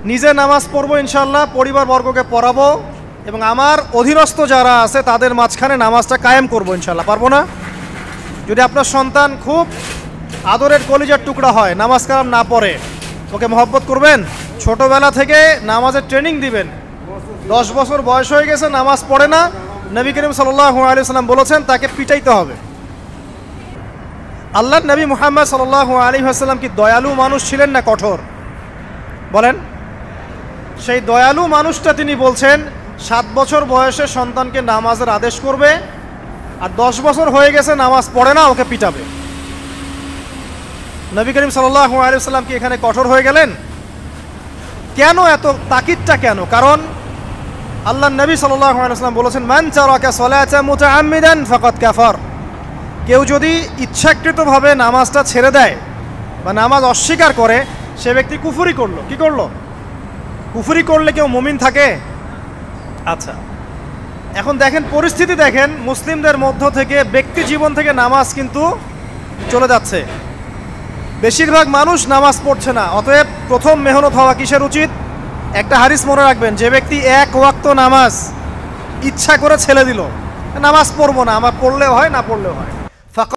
নিজে নামাজ পড়বো ইনশাআল্লাহ, পরিবারবর্গকে পড়াবো এবং আমার অধীনস্থ যারা আছে তাদের মাঝখানে নামাজটা কায়েম করবো ইনশাআল্লাহ। পারবো না? যদি আপনার সন্তান খুব আদরের কলিজার টুকরা হয়, নামাজ কালাম না পড়ে, ওকে মহব্বত করবেন, ছোটোবেলা থেকে নামাজের ট্রেনিং দিবেন। 10 বছর বয়স হয়ে গেছে, নামাজ পড়ে না, নবী করিম সাল্লাল্লাহু আলাইহি ওয়াসাল্লাম বলেছেন তাকে পিটাইতে হবে। আল্লাহর নবী মুহাম্মদ সাল্লাল্লাহু আলাইহি ওয়াসাল্লাম কি দয়ালু মানুষ ছিলেন না কঠোর? বলেন। সেই দয়ালু মানুষটা তিনি বলছেন 7 বছর বয়সে সন্তানকে নামাজের আদেশ করবে, আর 10 বছর হয়ে গেছে নামাজ পড়ে না, ওকে পিটাবে। নবী করিম সাল্লাল্লাহু আলাইহি ওয়াসাল্লাম কি এখানে কঠোর হয়ে গেলেন? কেন এত তাকিদটা কেন? কারণ আল্লাহর নবী সাল্লাল্লাহু আলাইহি ওয়াসাল্লাম বলেছেন, মান তারাকা সালাতা মুতাআম্মিদান ফাকাদ কাফার। কেউ যদি ইচ্ছাকৃতভাবে নামাজটা ছেড়ে দেয় বা নামাজ অস্বীকার করে, সে ব্যক্তি কুফরি করলো। কি করলো? কুফরি করলে কেউ মুমিন থাকে? আচ্ছা, এখন দেখেন পরিস্থিতি, দেখেন মুসলিমদের মধ্য থেকে, ব্যক্তি জীবন থেকে নামাজ কিন্তু চলে যাচ্ছে। বেশিরভাগ মানুষ নামাজ পড়ছে না। অতএব প্রথম মেহনত হওয়া কিসের উচিত? একটা হাদিস মনে রাখবেন, যে ব্যক্তি 1 ওয়াক্ত নামাজ ইচ্ছা করে ছেড়ে দিল, নামাজ পড়বো না, আমার পড়লেও হয় না পড়লেও হয়,